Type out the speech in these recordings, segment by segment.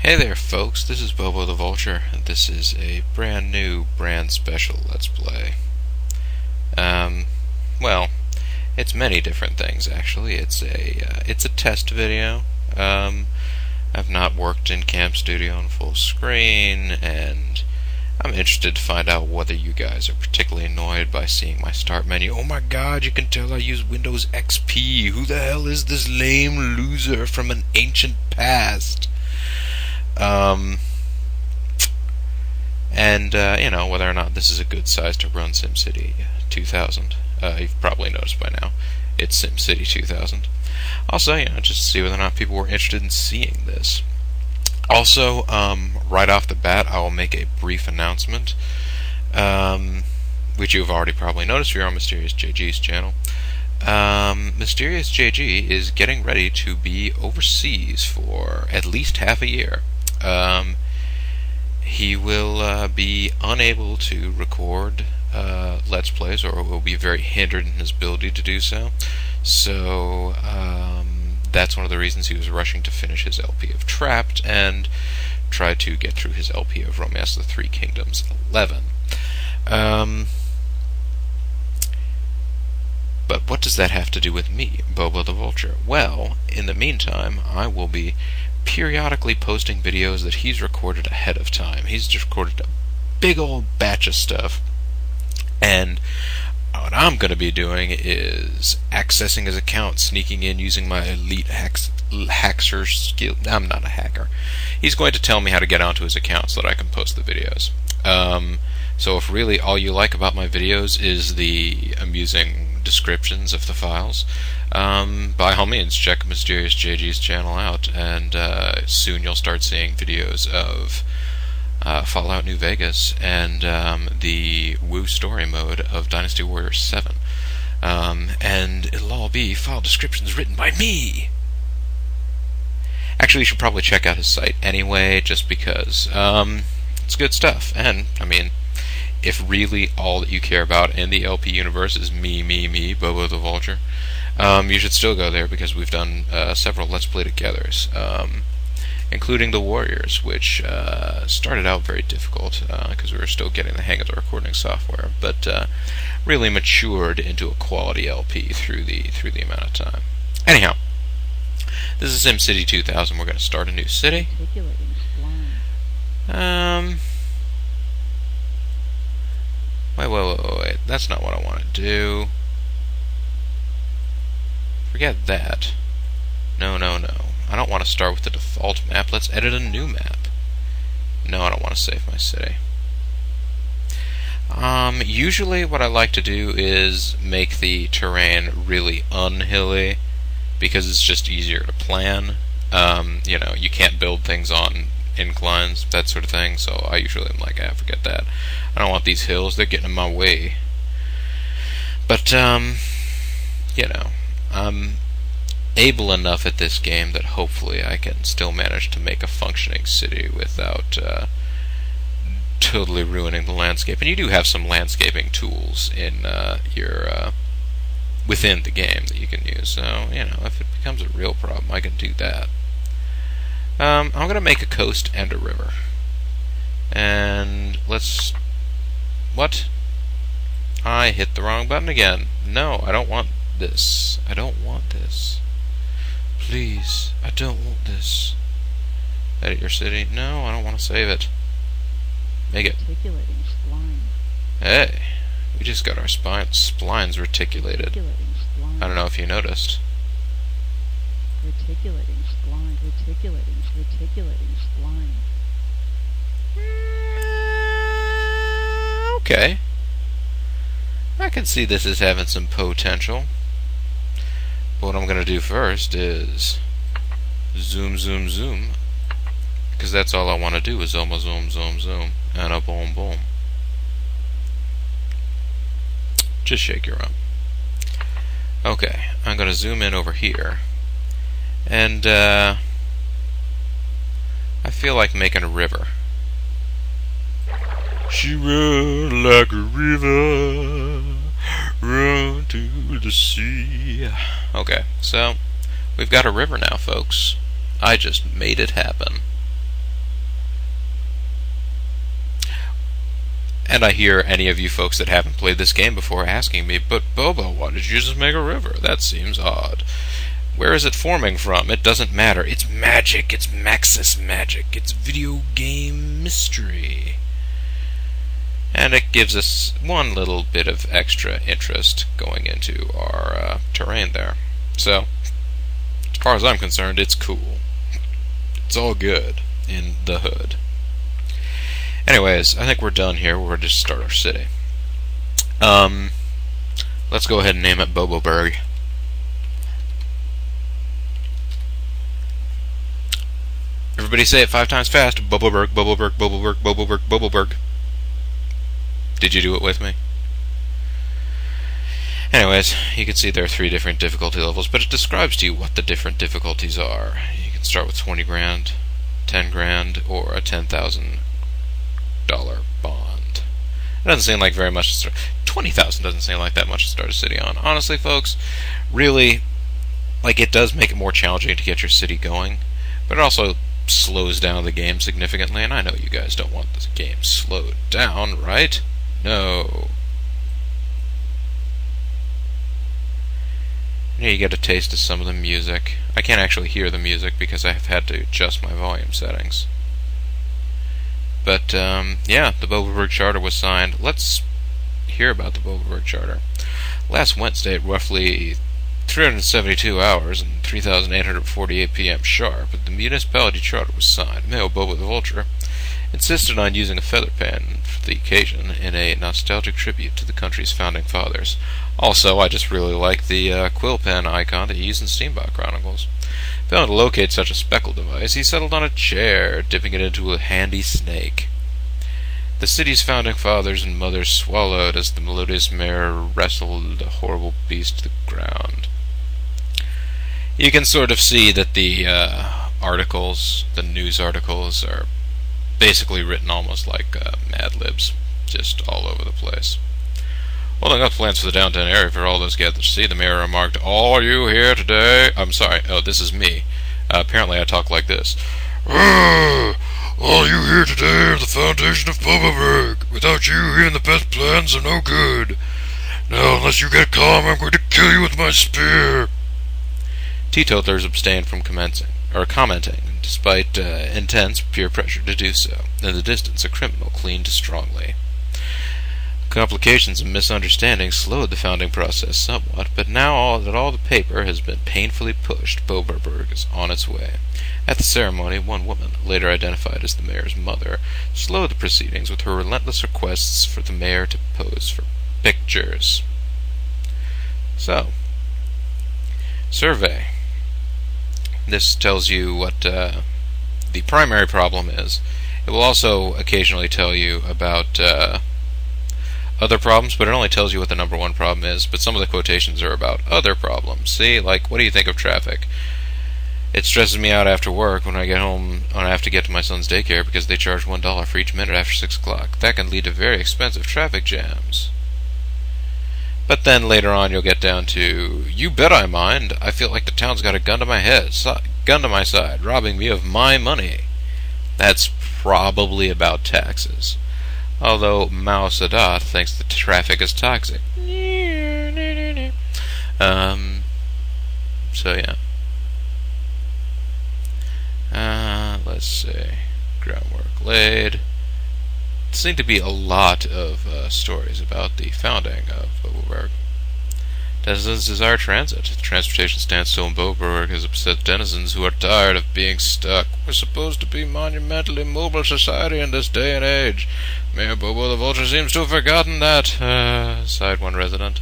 Hey there folks, this is Bobo the Vulture, and this is a brand new, brand special Let's Play. Well, it's many different things actually. It's a test video. I've not worked in Cam Studio on full screen, and I'm interested to find out whether you guys are particularly annoyed by seeing my start menu. Oh my god, you can tell I use Windows XP. Who the hell is this lame loser from an ancient past? Whether or not this is a good size to run SimCity 2000. You've probably noticed by now, it's SimCity 2000. Also, just to see whether or not people were interested in seeing this. Also, right off the bat, I will make a brief announcement, which you've already probably noticed if you're on Mysterious JG's channel. Mysterious JG is getting ready to be overseas for at least half a year. He will be unable to record Let's Plays, or will be very hindered in his ability to do so. So that's one of the reasons he was rushing to finish his LP of Trapped and try to get through his LP of Romance of the Three Kingdoms 11. But what does that have to do with me, Bobo the Vulture? Well, in the meantime, I will be periodically posting videos that he's recorded ahead of time. He's just recorded a big old batch of stuff, and what I'm going to be doing is accessing his account, sneaking in using my elite hacker skill. I'm not a hacker. He's going to tell me how to get onto his account so that I can post the videos. So if really all you like about my videos is the amusing descriptions of the files, by all means check Mysterious JG's channel out, and soon you'll start seeing videos of Fallout New Vegas and the Woo story mode of Dynasty Warriors 7. And it'll all be file descriptions written by me! Actually, you should probably check out his site anyway, just because it's good stuff. And, I mean, if really all that you care about in the LP universe is me, Bobo the Vulture, you should still go there, because we've done several Let's Play togethers, including the Warriors, which started out very difficult because we were still getting the hang of the recording software, but really matured into a quality LP through the amount of time. Anyhow, this is SimCity 2000. We're going to start a new city. Wait. That's not what I want to do. Forget that. No. I don't want to start with the default map. Let's edit a new map. No, I don't want to save my city. Usually what I like to do is make the terrain really unhilly, because it's just easier to plan. You can't build things on inclines, that sort of thing, so I usually am like, forget that. I don't want these hills, they're getting in my way. But, I'm able enough at this game that hopefully I can still manage to make a functioning city without totally ruining the landscape. And you do have some landscaping tools in within the game that you can use, so, if it becomes a real problem, I can do that. I'm going to make a coast and a river. And let's... What? I hit the wrong button again. No, I don't want this. I don't want this. Please, I don't want this. Edit your city. No, I don't want to save it. Make it. Hey, we just got our splines reticulated. I don't know if you noticed. Reticulating spline. Okay. I can see this as having some potential. But what I'm going to do first is zoom, because that's all I want to do is zoom, and a boom. Just shake your arm. Okay, I'm going to zoom in over here, and I feel like making a river. She run like a river, run to the sea. Okay, so we've got a river now, folks. I just made it happen. And I hear any of you folks that haven't played this game before asking me, but Bobo, why did you just make a river? That seems odd. Where is it forming from? It doesn't matter. It's magic. It's Maxis magic. It's video game mystery. And it gives us one little bit of extra interest going into our terrain there. So, as far as I'm concerned, it's cool. It's all good in the hood. Anyways, I think we're done here. We're ready to start our city. Let's go ahead and name it Boboburg. Everybody say it 5 times fast. Boboburg, Boboburg, Boboburg, Boboburg, Boboburg. Did you do it with me? Anyways, you can see there are 3 different difficulty levels, but it describes to you what the different difficulties are. You can start with 20 grand, 10 grand, or a $10,000 bond. It doesn't seem like very much to start. 20,000 doesn't seem like that much to start a city on. Honestly, folks, really, like, it does make it more challenging to get your city going, but it also slows down the game significantly, and I know you guys don't want the game slowed down, right? No. Yeah, you get a taste of some of the music. I can't actually hear the music because I have had to adjust my volume settings. But, yeah, the Boboburg Charter was signed. Let's hear about the Boboburg Charter. Last Wednesday at roughly 372 hours and 3,848 p.m. sharp, the municipality charter was signed. Mayor Bobo the Vulture insisted on using a feather pen for the occasion in a nostalgic tribute to the country's founding fathers. Also, I just really like the quill pen icon that you use in Steambot Chronicles. Failing to locate such a speckle device, he settled on a chair, dipping it into a handy snake. The city's founding fathers and mothers swallowed as the melodious mayor wrestled the horrible beast to the ground. You can sort of see that the articles, the news articles, are basically written almost like Mad Libs, just all over the place. Holding up plans for the downtown area for all those gathered to see, the mayor remarked, "All you here today—" I'm sorry, oh, this is me. Apparently I talk like this. All you here today are the foundation of Boboburg. Without you, even the best plans are no good. Now, unless you get calm, I'm going to kill you with my spear. Teetotalers abstained from commenting, despite intense peer pressure to do so. In the distance, a criminal cleaned strongly. Complications and misunderstandings slowed the founding process somewhat, but now that all the paper has been painfully pushed, Boboburg is on its way. At the ceremony, one woman, later identified as the mayor's mother, slowed the proceedings with her relentless requests for the mayor to pose for pictures. So, survey. This tells you what the primary problem is. It will also occasionally tell you about other problems, but it only tells you what the number 1 problem is. But some of the quotations are about other problems. See, like, what do you think of traffic? It stresses me out after work when I get home and I have to get to my son's daycare because they charge $1 for each minute after 6 o'clock. That can lead to very expensive traffic jams. But then later on you'll get down to, you bet I mind. I feel like the town's got a gun to my head, gun to my side, robbing me of my money. That's probably about taxes. Although Mao Sadat thinks that traffic is toxic. So yeah. Let's see. Groundwork laid. There seem to be a lot of stories about the founding of Boboburg. Denizens desire transit. The transportation standstill in Boboburg has upset denizens who are tired of being stuck. We're supposed to be a monumentally mobile society in this day and age. Mayor Bobo the Vulture seems to have forgotten that, sighed one resident.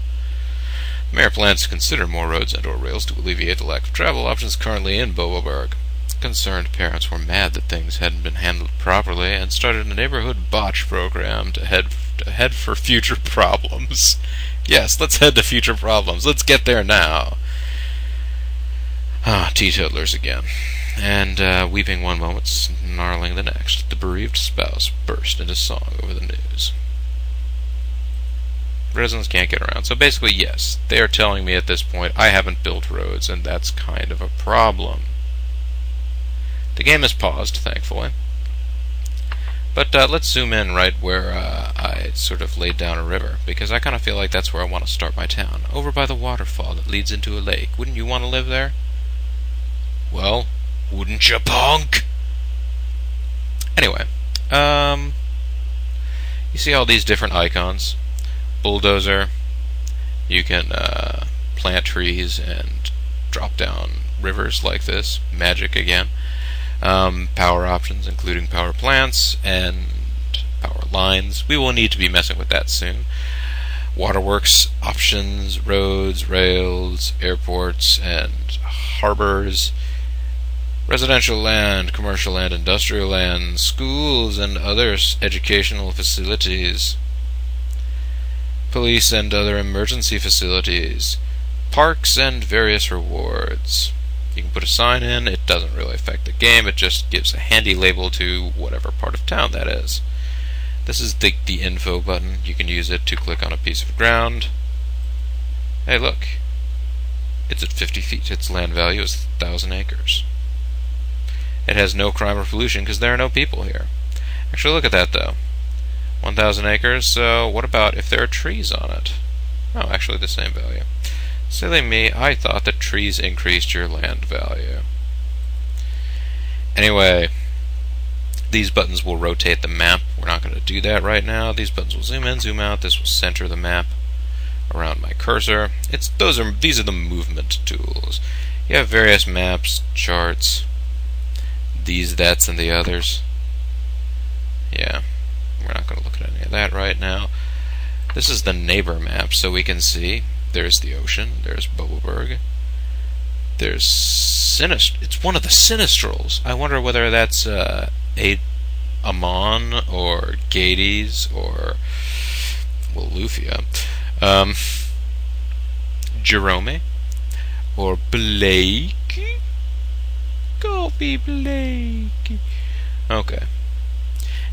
The mayor plans to consider more roads and/or rails to alleviate the lack of travel options currently in Boboburg. Concerned parents were mad that things hadn't been handled properly and started a neighborhood botch program to head for future problems. Yes, let's head to future problems. Let's get there now. Teetotalers again. And weeping one moment, snarling the next, the bereaved spouse burst into song over the news. Residents can't get around. So basically, yes, they are telling me at this point I haven't built roads, and that's kind of a problem. The game is paused, thankfully. But let's zoom in right where I I sort of laid down a river, because I kind of feel like that's where I want to start my town, over by the waterfall that leads into a lake. Wouldn't you want to live there? Well, wouldn't you, punk? Anyway, you see all these different icons. Bulldozer, you can plant trees and drop down rivers like this. Magic again. Power options, including power plants and power lines. We will need to be messing with that soon. Waterworks options, roads, rails, airports, and harbors. Residential land, commercial land, industrial land, schools and other educational facilities. Police and other emergency facilities. Parks and various rewards. You can put a sign in. It doesn't really affect the game. It just gives a handy label to whatever part of town that is. This is the info button. You can use it to click on a piece of ground. Hey, look. It's at 50 feet. Its land value is 1,000 acres. It has no crime or pollution because there are no people here. Actually, look at that, though. 1,000 acres, so what about if there are trees on it? Oh, actually the same value. Silly me, I thought that trees increased your land value. Anyway, these buttons will rotate the map. We're not going to do that right now. These buttons will zoom in, zoom out. This will center the map around my cursor. These are the movement tools. You have various maps, charts, these, that's, and the others. Yeah, we're not going to look at any of that right now. This is the neighbor map, so we can see there's the ocean, there's Boboburg, there's it's one of the Sinistrals. I wonder whether that's Amon or Gades or, well, Lufia, Jerome or Blake. Coffee Blake. Okay.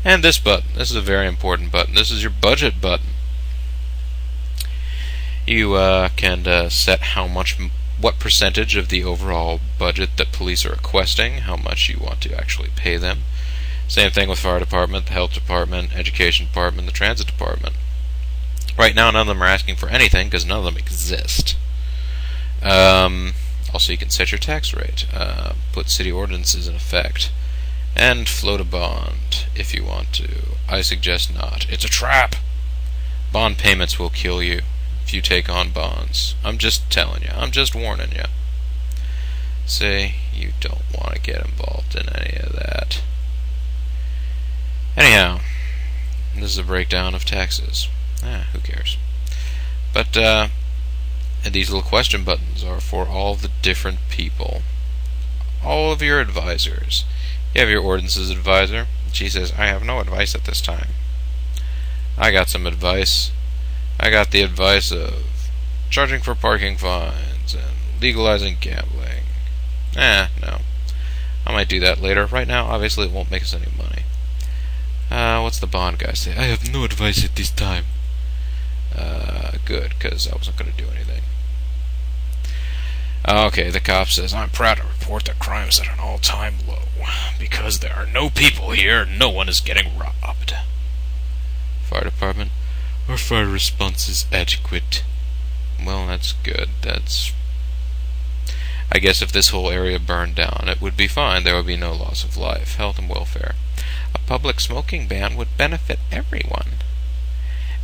And this button. This is a very important button. This is your budget button. You can set what percentage of the overall budget that police are requesting, how much you want to actually pay them. Same thing with fire department, the health department, education department, the transit department. Right now, none of them are asking for anything because none of them exist. Also, you can set your tax rate, put city ordinances in effect, and float a bond if you want to. I suggest not. It's a trap! Bond payments will kill you if you take on bonds. I'm just telling you. I'm just warning you. Say you don't want to get involved in any of that. Anyhow, this is a breakdown of taxes. Who cares? But, and these little question buttons are for all the different people. All of your advisors. You have your ordinances advisor. She says, I have no advice at this time. I got some advice. I got the advice of charging for parking fines and legalizing gambling. No. I might do that later. Right now, obviously, it won't make us any money. What's the bond guy say? I have no advice at this time. Good, because I wasn't going to do anything. Okay, the cop says, I'm proud to report that crime is at an all-time low. Because there are no people here, no one is getting robbed. Fire department, our fire response is adequate. Well, that's good. I guess if this whole area burned down, it would be fine. There would be no loss of life, health, and welfare. A public smoking ban would benefit everyone.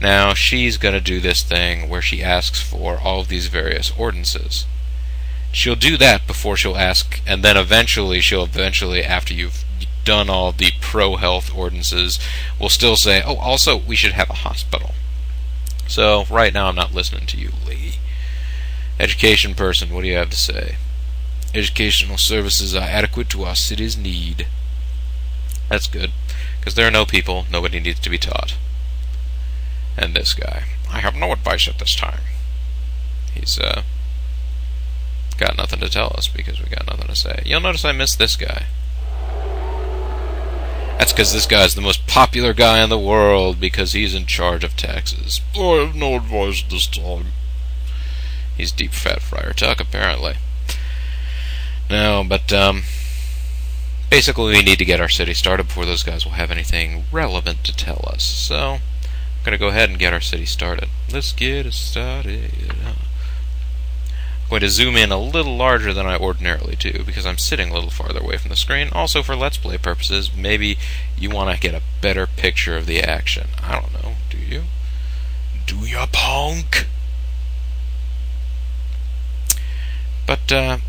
Now, she's going to do this thing where she asks for all of these various ordinances. She'll do that before she'll ask, and then eventually, after you've done all the pro-health ordinances, will still say, oh, also, we should have a hospital. So, right now, I'm not listening to you, lady. Education person, what do you have to say? Educational services are adequate to our city's need. That's good, because there are no people, nobody needs to be taught. And this guy, I have no advice at this time. He's, got nothing to tell us because we got nothing to say. You'll notice I missed this guy. That's because this guy's the most popular guy in the world because he's in charge of taxes. I have no advice this time. He's deep fat Friar Tuck, apparently. No, but, basically we need to get our city started before those guys will have anything relevant to tell us. So, I'm gonna go ahead and get our city started. Let's get it started. I'm going to zoom in a little larger than I ordinarily do because I'm sitting a little farther away from the screen. Also for Let's Play purposes, maybe you want to get a better picture of the action. I don't know, do you? Do ya, punk? But, you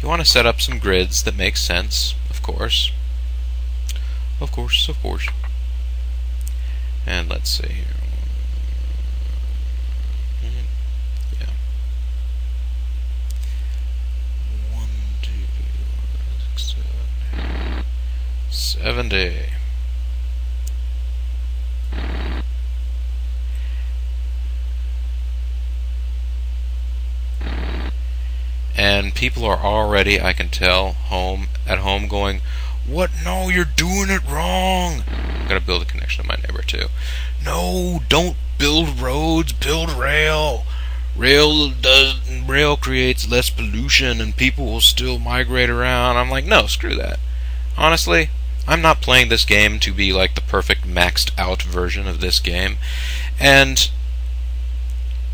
want to set up some grids that make sense, of course. Of course. And let's see here. Yeah. 1, 2, 6, 7, 70. And people are already, I can tell, at home going, "What? No, you're doing it wrong." I'm gonna build a connection to my neighbor too. "No, don't build roads, build rail. Rail creates less pollution and people will still migrate around." I'm like, no, screw that. Honestly, I'm not playing this game to be like the perfect maxed out version of this game. And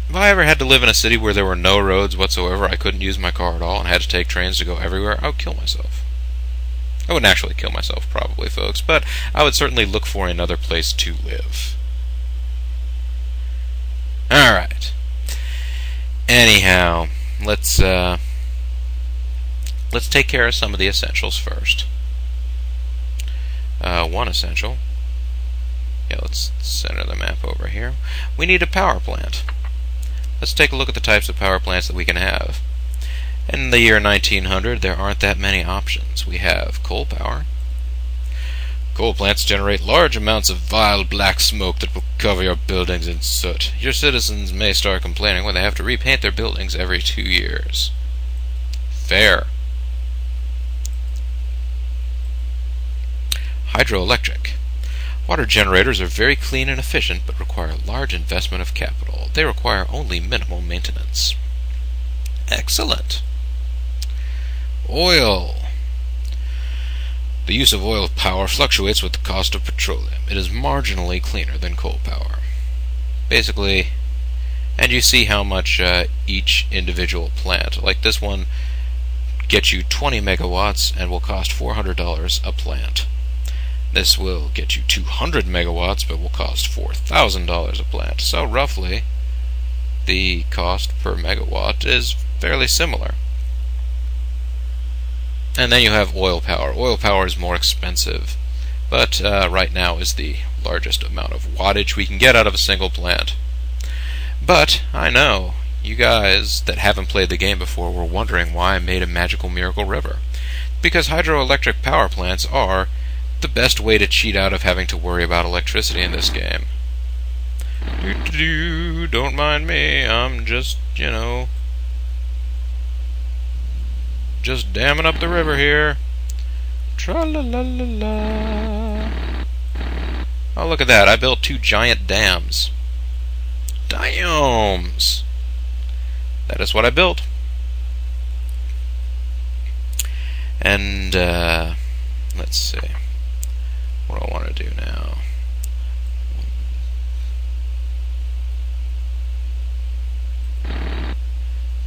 if I ever had to live in a city where there were no roads whatsoever, I couldn't use my car at all, and had to take trains to go everywhere, I would kill myself. I wouldn't actually kill myself, probably, folks, but I would certainly look for another place to live. Alright. Anyhow, let's take care of some of the essentials first. One essential. Yeah, let's center the map over here. We need a power plant. Let's take a look at the types of power plants that we can have. In the year 1900, there aren't that many options. We have coal power. Coal plants generate large amounts of vile black smoke that will cover your buildings in soot. Your citizens may start complaining when they have to repaint their buildings every 2 years. Fair. Hydroelectric. Water generators are very clean and efficient, but require large investment of capital. They require only minimal maintenance. Excellent. Oil. The use of oil power fluctuates with the cost of petroleum. It is marginally cleaner than coal power. Basically, and you see how much each individual plant, like this one, gets you 20 megawatts and will cost $400 a plant. This will get you 200 megawatts, but will cost $4,000 a plant. So roughly, the cost per megawatt is fairly similar. And then you have oil power. Oil power is more expensive, but right now is the largest amount of wattage we can get out of a single plant. But I know you guys that haven't played the game before were wondering why I made a magical miracle river. Because hydroelectric power plants are the best way to cheat out of having to worry about electricity in this game. Don't mind me, I'm just, just damming up the river here. Tra-la-la-la-la. Oh, look at that, I built 2 giant dams. Dams! That is what I built. And, let's see. What do I want to do now?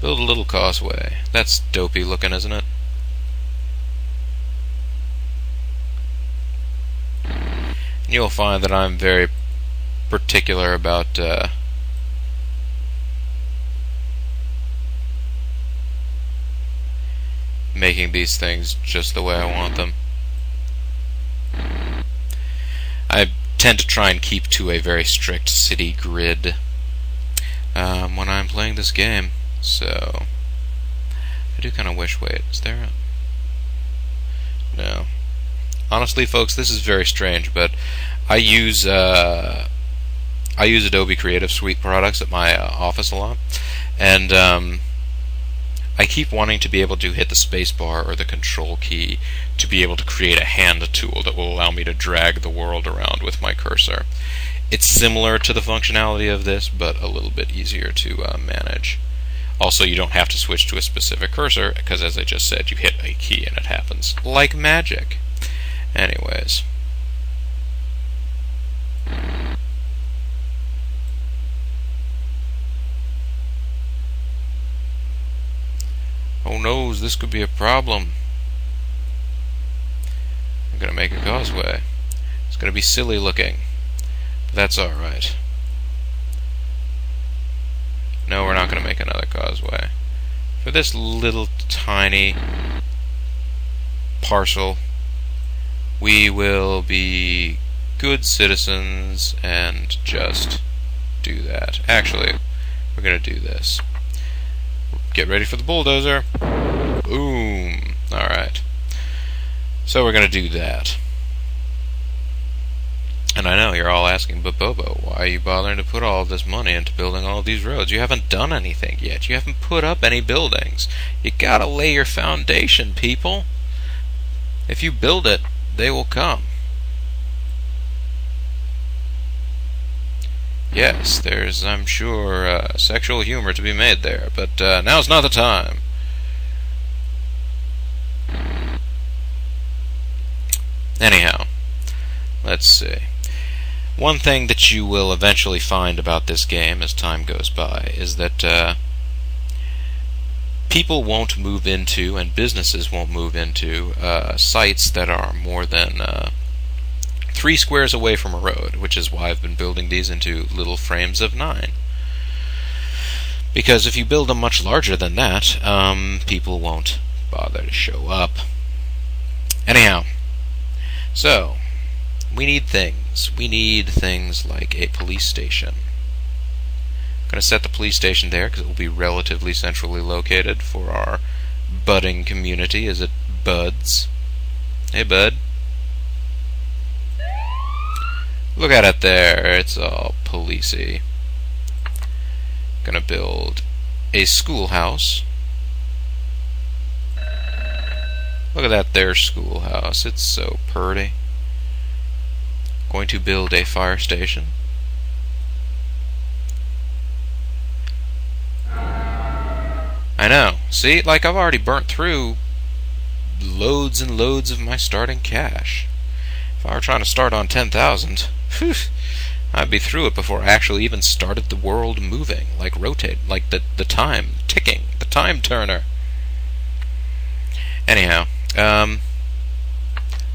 Build a little causeway. That's dopey looking, isn't it? And you'll find that I'm very particular about making these things just the way I want them. I tend to try and keep to a very strict city grid when I'm playing this game, so I do kind of wish, wait, is there a... No. Honestly, folks, this is very strange, but I use Adobe Creative Suite products at my office a lot, and I keep wanting to be able to hit the space bar or the control key to be able to create a hand tool that will allow me to drag the world around with my cursor. It's similar to the functionality of this, but a little bit easier to manage. Also, you don't have to switch to a specific cursor, because as I just said, you hit a key and it happens like magic. Anyways, Oh no, this could be a problem. I'm gonna make a causeway. It's gonna be silly looking, but that's alright. No, we're not gonna make another causeway. For this little tiny parcel, we will be good citizens and just do that. Actually, we're gonna do this. Get ready for the bulldozer. Boom. Alright. So we're gonna do that. And I know you're all asking, but Bobo, why are you bothering to put all of this money into building all of these roads? You haven't done anything yet. You haven't put up any buildings. You gotta lay your foundation, people. If you build it, they will come. Yes, there's, I'm sure, sexual humor to be made there, but now's not the time. Anyhow, let's see. One thing that you will eventually find about this game as time goes by is that people won't move into, and businesses won't move into, sites that are more than 3 squares away from a road, which is why I've been building these into little frames of 9. Because if you build them much larger than that, people won't bother to show up. Anyhow, so we need things. We need things like a police station. I'm going to set the police station there because it will be relatively centrally located for our budding community as it buds. Hey, bud. Look at it there. It's all policey. Gonna build a schoolhouse. Look at that there schoolhouse. It's so pretty. Going to build a fire station. I know. See, like I've already burnt through loads and loads of my starting cash. If I were trying to start on 10,000, I'd be through it before I actually even started the world moving, like rotate, like the time ticking, the time turner. Anyhow,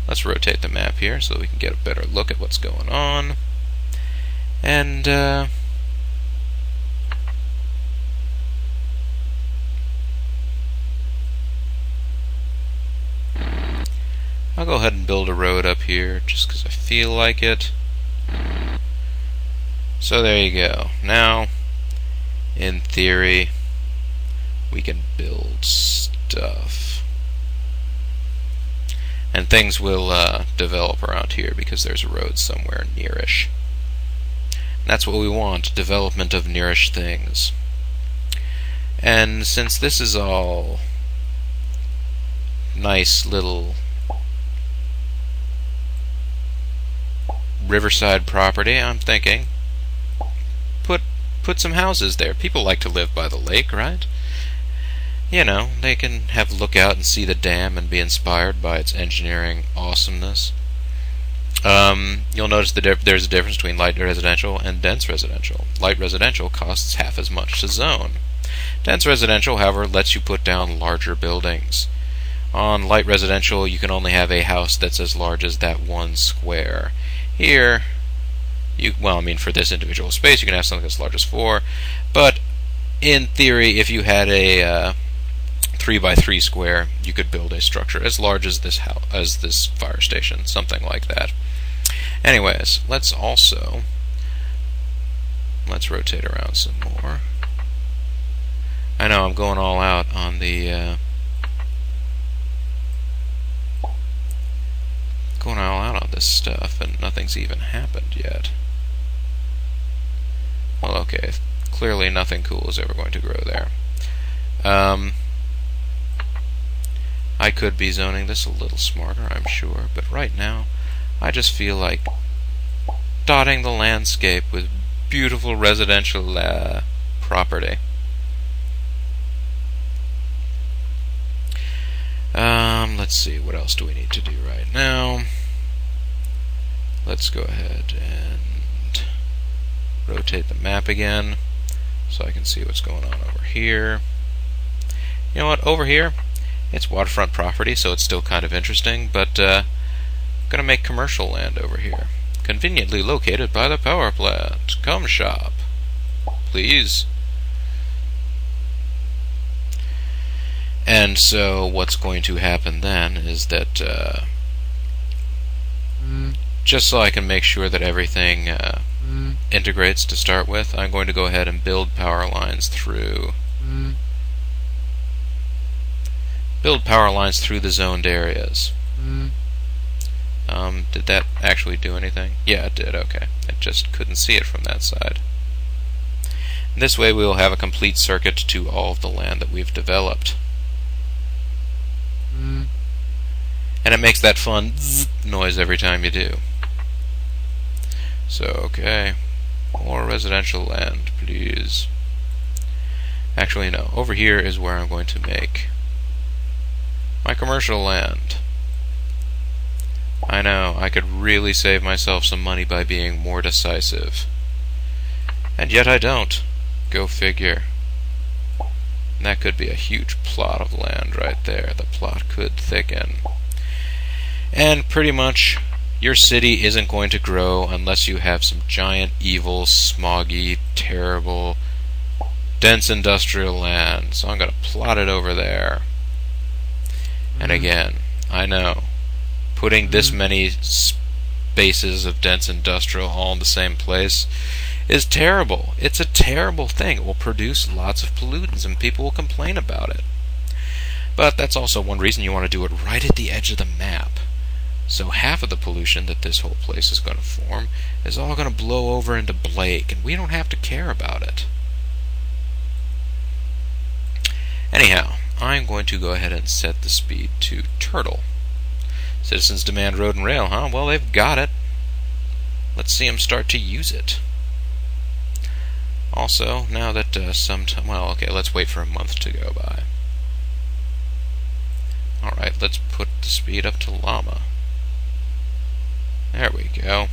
let's rotate the map here so we can get a better look at what's going on. And I'll go ahead and build a road up here just because I feel like it. So there you go. Now, in theory, we can build stuff. And things will develop around here because there's a road somewhere nearish. And that's what we want, development of nearish things. And since this is all nice little riverside property, I'm thinking put some houses there. People like to live by the lake, right? You know, they can have a look out and see the dam and be inspired by its engineering awesomeness. You'll notice there's a difference between light residential and dense residential. Light residential costs half as much to zone. Dense residential, however, lets you put down larger buildings. On light residential, you can only have a house that's as large as that 1 square. Here, well, I mean, for this individual space, you can have something as large as 4, but in theory, if you had a 3x3 square, you could build a structure as large as this house, as this fire station, something like that. Anyways, let's rotate around some more. I know I'm going all out on the going all out on this stuff, and nothing's even happened yet. Well, okay, clearly nothing cool is ever going to grow there. I could be zoning this a little smarter, I'm sure, but right now I just feel like dotting the landscape with beautiful residential property. Let's see, what else do we need to do right now? Let's go ahead and rotate the map again so I can see what's going on over here. You know what? Over here, it's waterfront property, so it's still kind of interesting, but gonna make commercial land over here. Conveniently located by the power plant. Come shop. Please. And so what's going to happen then is that just so I can make sure that everything integrates to start with, I'm going to go ahead and build power lines through the zoned areas. Did that actually do anything? Yeah, it did. Okay. I just couldn't see it from that side. This way we will have a complete circuit to all of the land that we've developed. And it makes that fun zzz noise every time you do. So, okay. More residential land, please. Actually, no. Over here is where I'm going to make my commercial land. I know, I could really save myself some money by being more decisive. And yet I don't. Go figure. And that could be a huge plot of land right there. The plot could thicken. And pretty much, your city isn't going to grow unless you have some giant, evil, smoggy, terrible, dense industrial land. So I'm going to plot it over there. And again, I know, putting this many spaces of dense industrial all in the same place is terrible. It's a terrible thing. It will produce lots of pollutants and people will complain about it. But that's also one reason you want to do it right at the edge of the map. So half of the pollution that this whole place is going to form is all going to blow over into Blake, and we don't have to care about it. Anyhow, I'm going to go ahead and set the speed to turtle. Citizens demand road and rail, huh? Well, they've got it. Let's see them start to use it. Also, now that well, okay, let's wait for a month to go by. Alright, let's put the speed up to llama. There we go.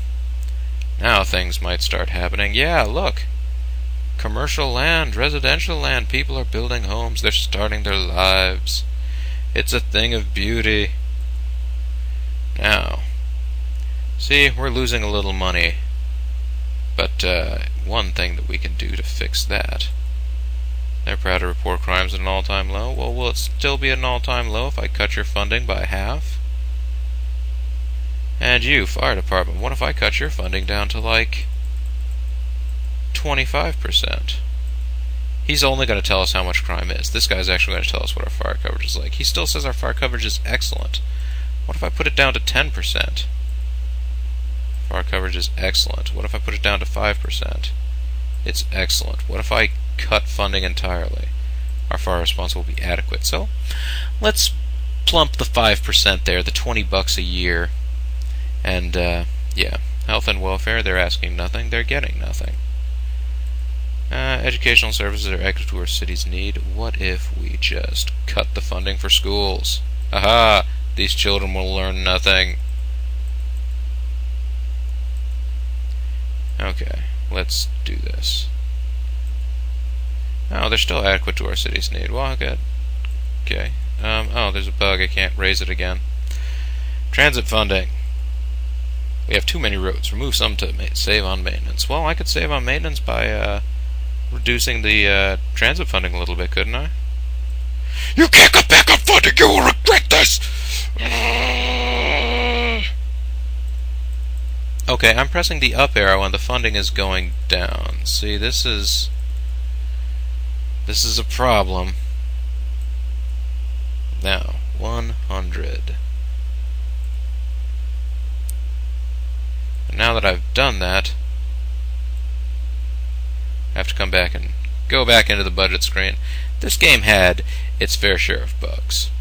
Now things might start happening. Yeah, look. Commercial land, residential land. People are building homes. They're starting their lives. It's a thing of beauty. Now, see, we're losing a little money. But one thing that we can do to fix that. They're proud to report crimes at an all-time low. Well, will it still be at an all-time low if I cut your funding by half? And you, fire department, what if I cut your funding down to like 25%? He's only going to tell us how much crime is. This guy's actually going to tell us what our fire coverage is like. He still says our fire coverage is excellent. What if I put it down to 10%? Fire coverage is excellent. What if I put it down to 5%? It's excellent. What if I cut funding entirely? Our fire response will be adequate. So, let's plump the 5% there, the $20 a year. And, yeah, health and welfare, they're asking nothing, they're getting nothing. Educational services are equal to our city's need. What if we just cut the funding for schools? Aha! These children will learn nothing. Okay, let's do this. Oh, they're still adequate to our city's need. Well, good. Okay. Oh, there's a bug. I can't raise it again. Transit funding. We have too many roads. Remove some to save on maintenance. Well, I could save on maintenance by reducing the transit funding a little bit, couldn't I? You can't cut back on funding! You will regret this! Okay, I'm pressing the up arrow and the funding is going down. See, this is a problem. Now, 100. And now that I've done that, I have to come back and go back into the budget screen. This game had its fair share of bugs.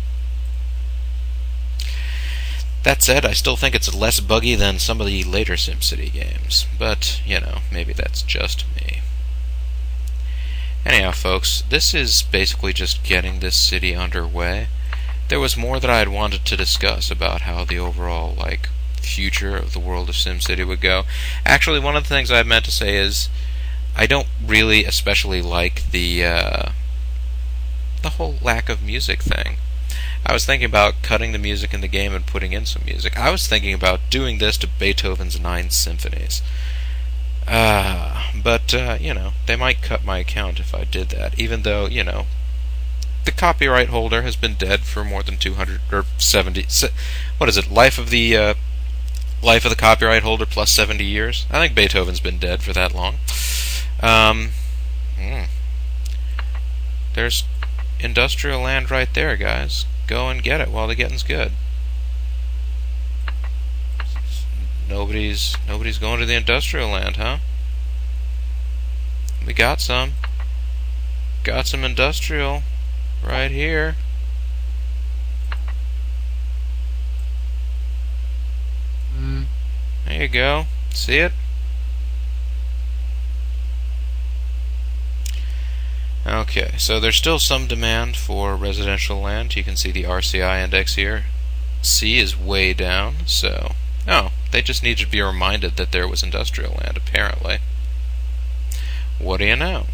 That said, I still think it's less buggy than some of the later SimCity games, but, you know, maybe that's just me. Anyhow, folks, this is basically just getting this city underway. There was more that I had wanted to discuss about how the overall, like, future of the world of SimCity would go. Actually, one of the things I meant to say is I don't really especially like the the whole lack of music thing. I was thinking about cutting the music in the game and putting in some music. I was thinking about doing this to Beethoven's 9 symphonies. But they might cut my account if I did that, even though, the copyright holder has been dead for more than 270... What is it? Life of the copyright holder plus 70 years? I think Beethoven's been dead for that long. There's industrial land right there, guys. Go and get it while the getting's good. Nobody's going to the industrial land, huh? We got some. Got some industrial right here. There you go. See it? Okay, so there's still some demand for residential land. You can see the RCI index here. C is way down, so... Oh, they just need to be reminded that there was industrial land, apparently. What do you know?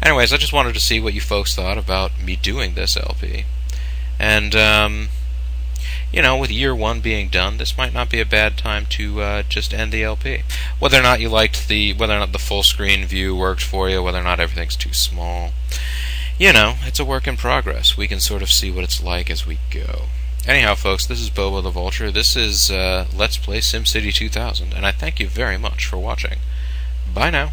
Anyways, I just wanted to see what you folks thought about me doing this LP. And, with year 1 being done, this might not be a bad time to just end the LP. Whether or not you liked whether or not the full screen view worked for you, whether or not everything's too small. It's a work in progress. We can sort of see what it's like as we go. Anyhow, folks, this is Bobo the Vulture. This is Let's Play SimCity 2000, and I thank you very much for watching. Bye now.